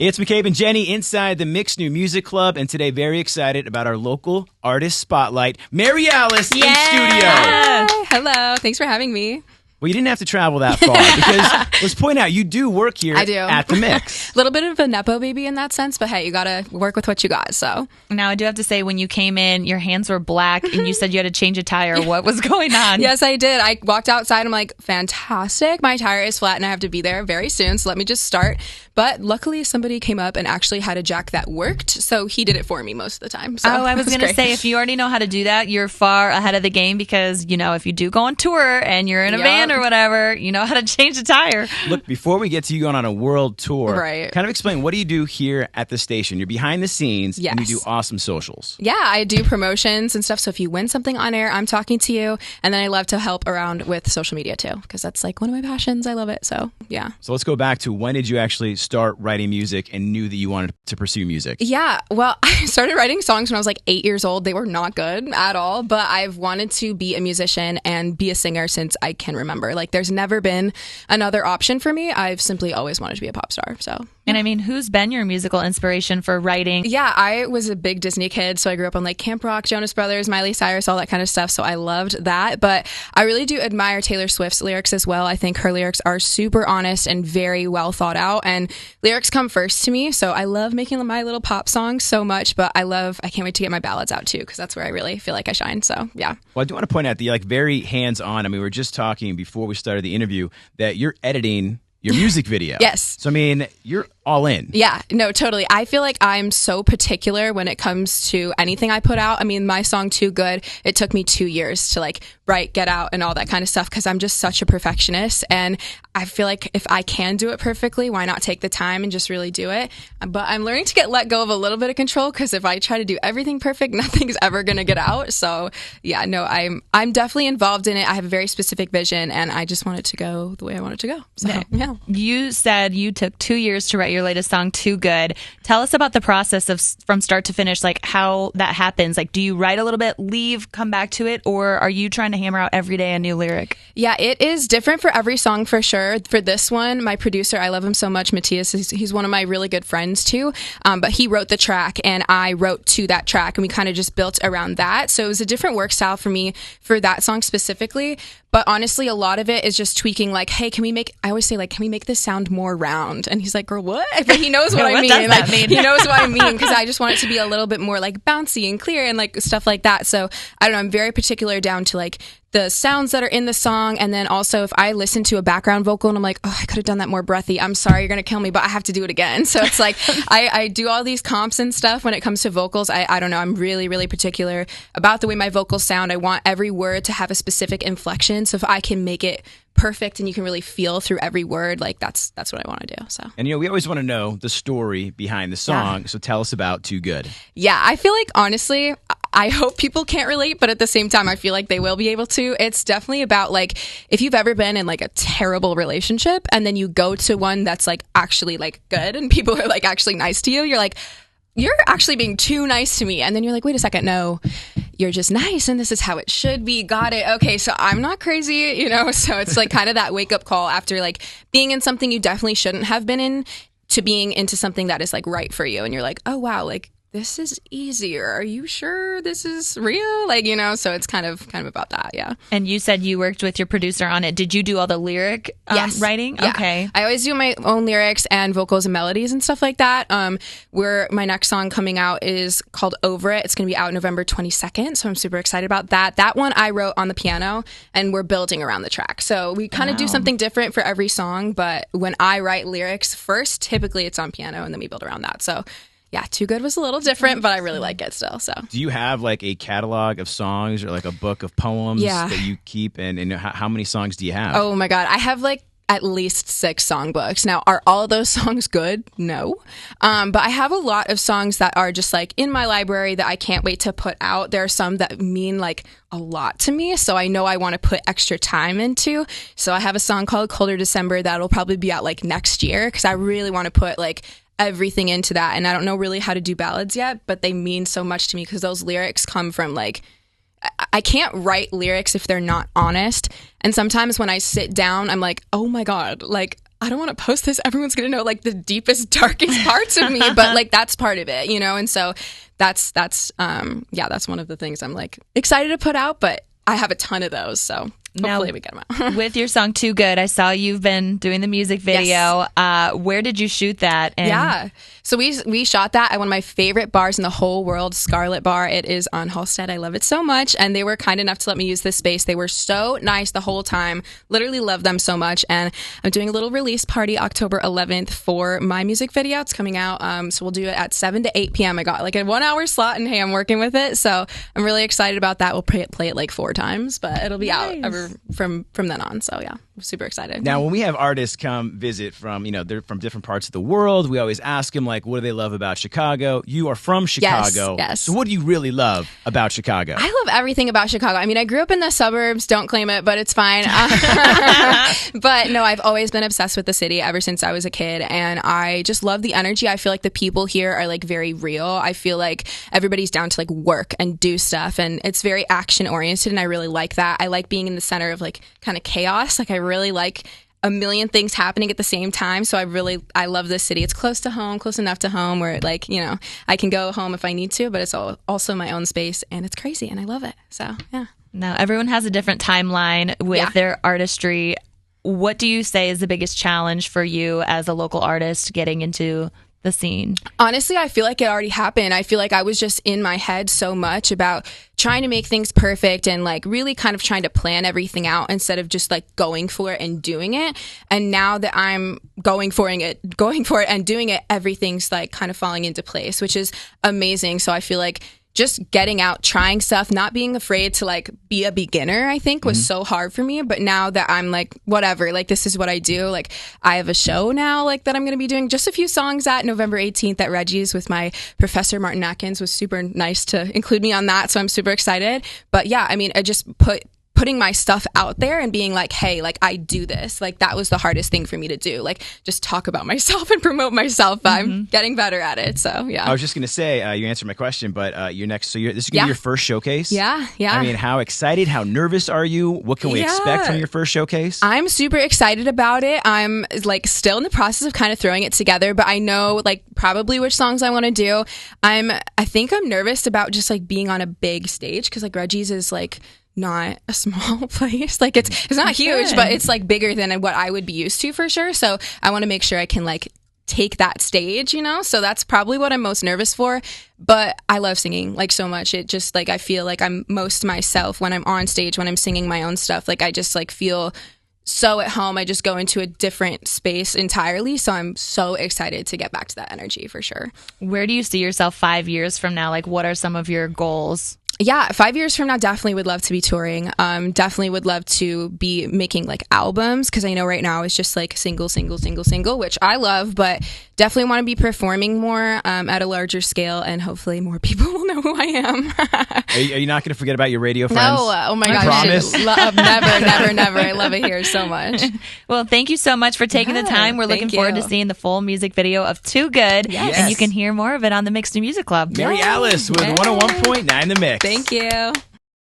Hey, it's McCabe and Jenny inside the Mixed New Music Club, and today very excited about our local artist spotlight, Mary Alice in studio. Hi. Hello. Thanks for having me. Well, you didn't have to travel that far because let's point out, you do work here at the Mix. A little bit of a Nepo baby in that sense, but hey, you got to work with what you got. So now I do have to say, when you came in, your hands were black and you said you had to change a tire. What was going on? Yes, I did. I walked outside. I'm like, fantastic. My tire is flat and I have to be there very soon. So let me just start. But luckily somebody came up and actually had a jack that worked. So he did it for me most of the time. So I was going to say, if you already know how to do that, you're far ahead of the game because, you know, if you do go on tour and you're in a van or whatever, you know how to change a tire. Look, before we get to you going on a world tour, right, kind of explain, what do you do here at the station? You're behind the scenes and you do awesome socials. Yeah, I do promotions and stuff. So if you win something on air, I'm talking to you. And then I love to help around with social media too, because that's like one of my passions. I love it. So yeah. So let's go back to, when did you actually start writing music and knew that you wanted to pursue music? Yeah, well, I started writing songs when I was like 8 years old. They were not good at all, but I've wanted to be a musician and be a singer since I can remember. Like, there's never been another option for me. I've simply always wanted to be a pop star. So, and I mean, who's been your musical inspiration for writing? Yeah, I was a big Disney kid, so I grew up on like Camp Rock, Jonas Brothers, Miley Cyrus, all that kind of stuff. So I loved that. But I really do admire Taylor Swift's lyrics as well. I think her lyrics are super honest and very well thought out, and lyrics come first to me. So I love making my little pop songs so much, but I can't wait to get my ballads out too, because that's where I really feel like I shine. So yeah. Well, I do want to point out that you're like very hands-on. I mean, we were just talking before we started the interview that you're editing your music video. Yes. So, I mean, you're all in. Yeah, no, totally. I feel like I'm so particular when it comes to anything I put out. I mean, my song Too Good, it took me 2 years to like write, get out, and all that kind of stuff, because I'm just such a perfectionist. And I feel like if I can do it perfectly, why not take the time and just really do it? But I'm learning to let go of a little bit of control, because if I try to do everything perfect, nothing's ever going to get out. So yeah, no, I'm definitely involved in it. I have a very specific vision, and I just want it to go the way I want it to go. So yeah. You said you took 2 years to write your latest song, Too Good. Tell us about the process of from start to finish, like how that happens. Like, do you write a little bit, leave, come back to it, or are you trying to hammer out every day a new lyric? Yeah, it is different for every song for sure. For this one, my producer, I love him so much, Matthias, he's one of my really good friends too, but he wrote the track and I wrote to that track, and we kind of just built around that. So it was a different work style for me for that song specifically. But honestly, a lot of it is just tweaking, like, hey, I always say, like, can we make this sound more round? And he's like, girl, what? But he knows what I mean. Does that mean? He knows what I mean, because I just want it to be a little bit more like bouncy and clear and like stuff like that. So I don't know, I'm very particular down to like the sounds that are in the song. And then also if I listen to a background vocal and I'm like, oh, I could have done that more breathy. I'm sorry, you're going to kill me, but I have to do it again. So it's like, I do all these comps and stuff when it comes to vocals. I don't know. I'm really, really particular about the way my vocals sound. I want every word to have a specific inflection. So if I can make it perfect and you can really feel through every word, like that's what I want to do. So, and we always want to know the story behind the song. Yeah. So tell us about Too Good. Yeah, I feel like, honestly, I hope people can't relate, but at the same time, I feel like they will be able to. It's definitely about, like, if you've ever been in like a terrible relationship and then you go to one that's like actually like good and people are like actually nice to you, you're like, you're actually being too nice to me. And then you're like, wait a second, no, you're just nice and this is how it should be. Got it. Okay, so I'm not crazy, So it's like kind of that wake up call after like being in something you definitely shouldn't have been in to being into something that is like right for you. And you're like, oh wow, like this is easier. Are you sure this is real? Like, so it's kind of about that. Yeah. And you said you worked with your producer on it. Did you do all the lyric writing? Yeah. Okay. I always do my own lyrics and vocals and melodies and stuff like that. Where my next song coming out is called Over It. It's going to be out November 22nd. So I'm super excited about that. That one I wrote on the piano and we're building around the track. So we kind of do something different for every song. But when I write lyrics first, typically it's on piano and then we build around that. So yeah, Too Good was a little different, but I really like it still. So, do you have like a catalog of songs or like a book of poems that you keep? And how many songs do you have? Oh my God, I have like at least 6 songbooks. Now, are all of those songs good? No. But I have a lot of songs that are just like in my library that I can't wait to put out. There are some that mean like a lot to me, so I know I want to put extra time into. So I have a song called Colder December that'll probably be out like next year, because I really want to put like everything into that. And I don't know really how to do ballads yet, but they mean so much to me because those lyrics come from like, I can't write lyrics if they're not honest. And sometimes when I sit down, I'm like, oh my God, like I don't want to post this. Everyone's going to know like the deepest, darkest parts of me, but like that's part of it, you know? And so that's one of the things I'm like excited to put out, but I have a ton of those. So hopefully we get them out. With your song Too Good, I saw you've been doing the music video. Yes. Where did you shoot that? Yeah. So we shot that at one of my favorite bars in the whole world, Scarlet Bar. It is on Halstead. I love it so much. And they were kind enough to let me use this space. They were so nice the whole time. Literally love them so much. And I'm doing a little release party October 11th for my music video. It's coming out. So we'll do it at 7 to 8 p.m. I got like a 1 hour slot, and hey, I'm working with it. So I'm really excited about that. We'll play it like 4 times, but it'll be out from then on. So yeah, I'm super excited. Now, when we have artists come visit from, they're from different parts of the world, we always ask them, like, what do they love about Chicago? You are from Chicago. Yes. So what do you really love about Chicago? I love everything about Chicago. I mean, I grew up in the suburbs. Don't claim it, but it's fine. But no, I've always been obsessed with the city ever since I was a kid. And I just love the energy. I feel like the people here are like very real. I feel like everybody's down to like work and do stuff. And it's very action oriented. And I really like that. I like being in the center of like kind of chaos. Like I really like a million things happening at the same time. So I love this city. It's close to home, close enough to home where like, I can go home if I need to, but it's also my own space, and it's crazy and I love it. So, yeah. Now, everyone has a different timeline with their artistry. What do you say is the biggest challenge for you as a local artist getting into the scene? Honestly, I feel like it already happened. I feel like I was just in my head so much about trying to make things perfect and like really kind of trying to plan everything out instead of just like going for it and doing it. And now that I'm going for it and doing it, everything's like kind of falling into place, which is amazing. So I feel like just getting out, trying stuff, not being afraid to like be a beginner, I think was so hard for me. But now that I'm like, whatever, like this is what I do. Like I have a show now like that I'm going to be doing just a few songs at November 18th at Reggie's with my professor, Martin Atkins. Was super nice to include me on that. So I'm super excited. But yeah, I mean, I just putting my stuff out there and being like, hey, like I do this. Like that was the hardest thing for me to do. Like just talk about myself and promote myself. I'm getting better at it. So yeah. I was just going to say, you answered my question, but this is going to be your first showcase? Yeah. I mean, how excited, how nervous are you? What can we expect from your first showcase? I'm super excited about it. I'm like still in the process of kind of throwing it together, but I know like probably which songs I want to do. I think I'm nervous about just like being on a big stage, because like Reggie's is like not a small place. Like it's not huge, but it's like bigger than what I would be used to for sure. So I want to make sure I can like take that stage, so that's probably what I'm most nervous for. But I love singing like so much. It just like I feel like I'm most myself when I'm on stage, when I'm singing my own stuff. Like I just like feel so at home. I just go into a different space entirely. So I'm so excited to get back to that energy for sure. Where do you see yourself 5 years from now? Like what are some of your goals? Yeah, 5 years from now, definitely would love to be touring. Definitely would love to be making like albums, because I know right now it's just like single, which I love, but definitely want to be performing more at a larger scale, and hopefully more people will know who I am. Are you not going to forget about your radio friends? No, oh my gosh. Promise? Never. I love it here so much. Well, thank you so much for taking the time. We're looking forward to seeing the full music video of Too Good, and you can hear more of it on the Mixed New Music Club. Mary Alice with 101.9 The Mix. Thank you.